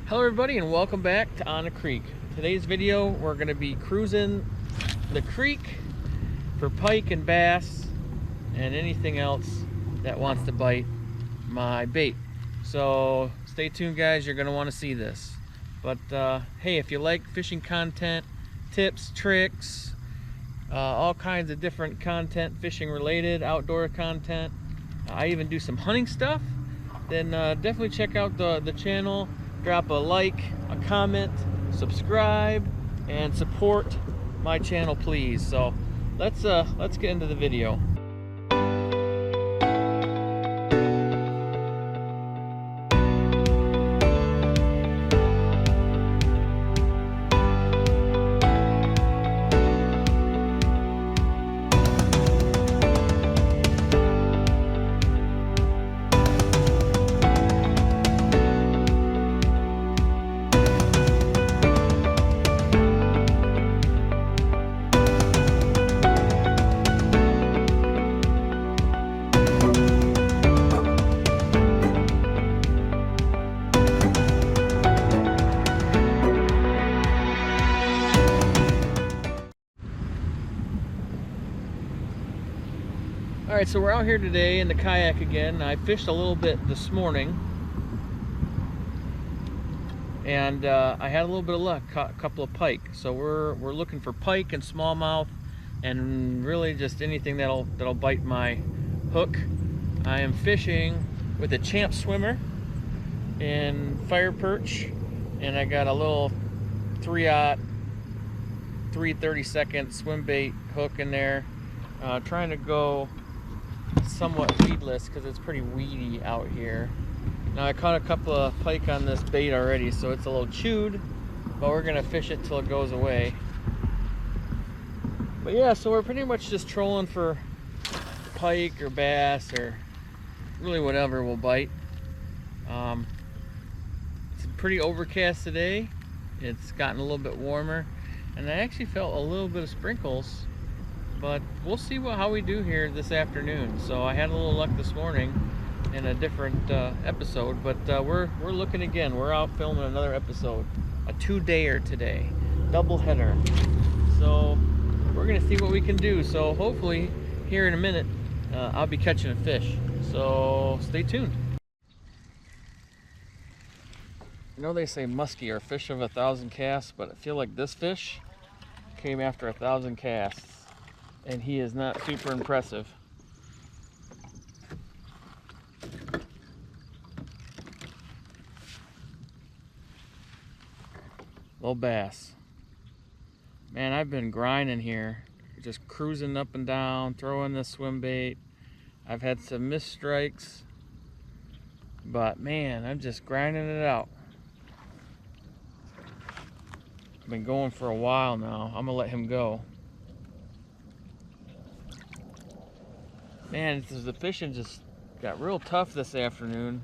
Hello everybody and welcome back to On the Creek. Today's video we're going to be cruising the creek for pike and bass and anything else that wants to bite my bait. So stay tuned guys, you're going to want to see this. But hey, if you like fishing content, tips, tricks, all kinds of different content, fishing related, outdoor content, I even do some hunting stuff, then definitely check out the channel. Drop a like, a comment, subscribe, and support my channel, please. So let's get into the video. Alright, so we're out here today in the kayak again. I fished a little bit this morning and I had a little bit of luck, caught a couple of pike. So we're looking for pike and smallmouth and really just anything that'll bite my hook. I am fishing with a Champ swimmer in fire perch, and I got a little 3/0 3/32 swim bait hook in there, trying to go somewhat weedless because it's pretty weedy out here. Now I caught a couple of pike on this bait already, so it's a little chewed, but we're gonna fish it till it goes away. But yeah, so we're pretty much just trolling for pike or bass or really whatever will bite. It's pretty overcast today. It's gotten a little bit warmer, and I actually felt a little bit of sprinkles. But we'll see how we do here this afternoon. So I had a little luck this morning in a different episode, but we're looking again. We're out filming another episode, a 2-dayer today, double header. So we're gonna see what we can do. So hopefully here in a minute I'll be catching a fish. So stay tuned. You know they say muskie are fish of 1,000 casts, but I feel like this fish came after 1,000 casts. And he is not super impressive. Little bass. Man, I've been grinding here, just cruising up and down, throwing the swim bait. I've had some missed strikes, but man, I'm just grinding it out. I've been going for a while now. I'm gonna let him go. Man, the fishing just got real tough this afternoon.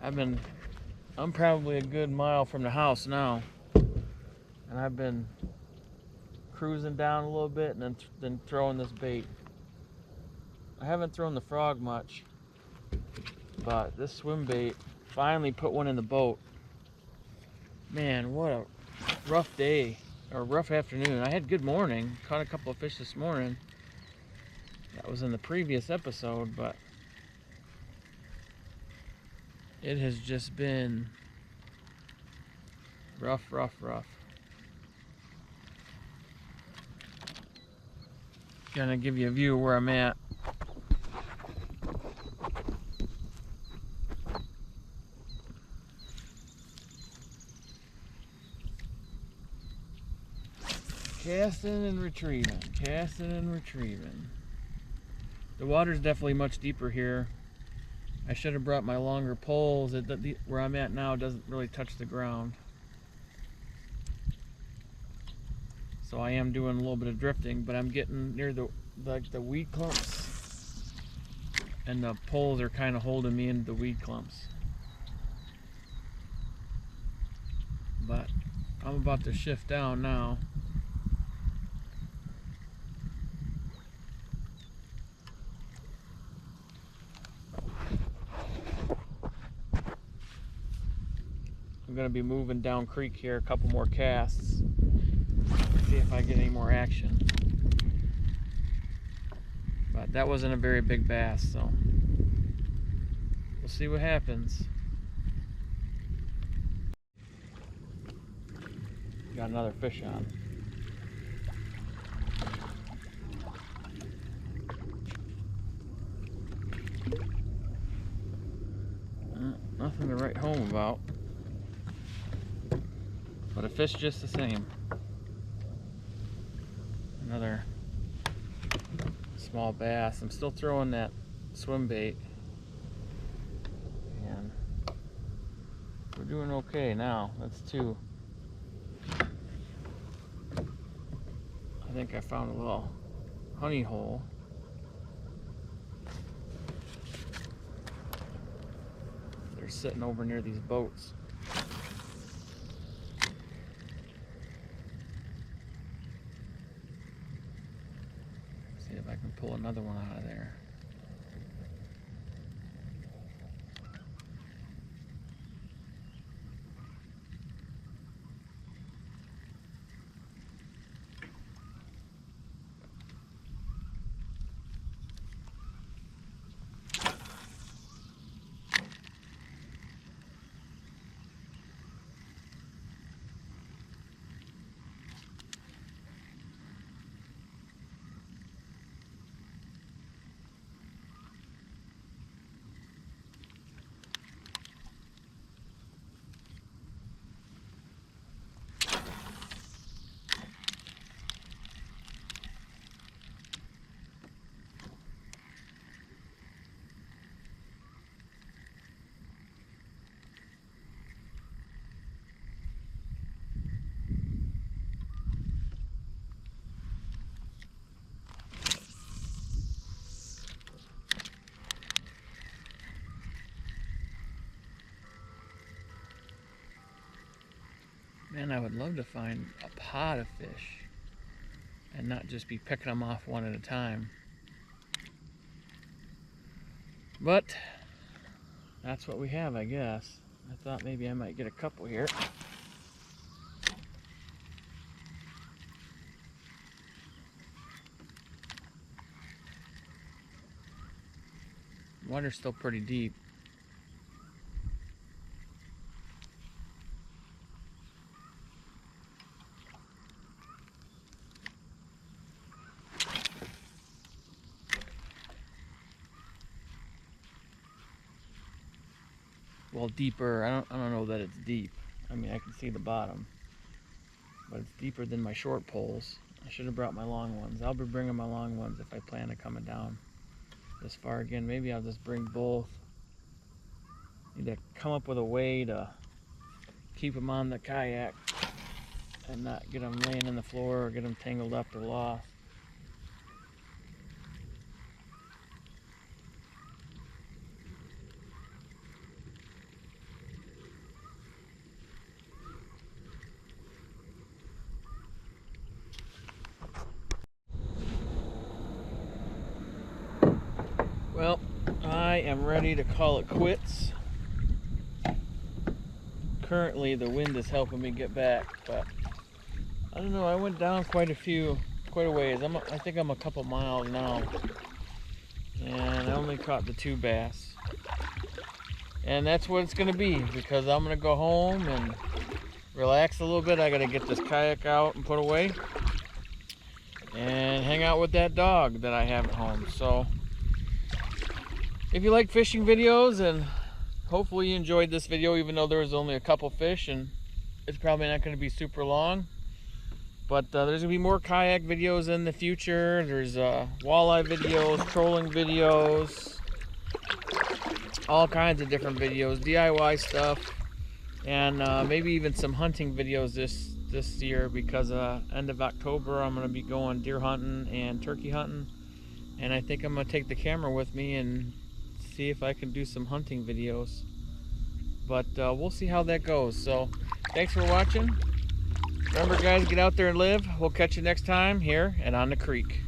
I'm probably a good mile from the house now, and I've been cruising down a little bit and then throwing this bait. I haven't thrown the frog much, but this swim bait finally put one in the boat. Man, what a rough day, or rough afternoon. I had a good morning, caught a couple of fish this morning. That was in the previous episode, but it has just been rough. Gonna give you a view of where I'm at. Casting and retrieving, casting and retrieving. The water's definitely much deeper here. I should have brought my longer poles. Where I'm at now doesn't really touch the ground. So I am doing a little bit of drifting, but I'm getting near the weed clumps. And the poles are kind of holding me into the weed clumps. But I'm about to shift down now. I'm going to be moving down creek here, a couple more casts. See if I get any more action. But that wasn't a very big bass, so we'll see what happens. Got another fish on. Nothing to write home about, but a fish just the same. Another small bass. I'm still throwing that swim bait, and we're doing okay now. That's two. I think I found a little honey hole. They're sitting over near these boats. See if I can pull another one out of there. Man, I would love to find a pod of fish and not just be picking them off one at a time. But that's what we have, I guess. I thought maybe I might get a couple here. Water's still pretty deep. Well, deeper. I don't know that it's deep. I mean, I can see the bottom, but it's deeper than my short poles. I should have brought my long ones. I'll be bringing my long ones if I plan on coming down this far again. Maybe I'll just bring both. Need to come up with a way to keep them on the kayak and not get them laying in the floor or get them tangled up or lost. Well, I am ready to call it quits. Currently the wind is helping me get back, but I don't know, I went down quite a ways. I think I'm a couple miles now, and I only caught the 2 bass. And that's what it's gonna be, because I'm gonna go home and relax a little bit. I gotta get this kayak out and put away and hang out with that dog that I have at home. So if you like fishing videos, and hopefully you enjoyed this video, even though there was only a couple fish and it's probably not going to be super long, but there's going to be more kayak videos in the future. There's walleye videos, trolling videos, all kinds of different videos, DIY stuff, and maybe even some hunting videos this year, because end of October I'm going to be going deer hunting and turkey hunting, and I think I'm going to take the camera with me and see if I can do some hunting videos. But we'll see how that goes. So thanks for watching. Remember, guys, get out there and live. We'll catch you next time here and on the creek.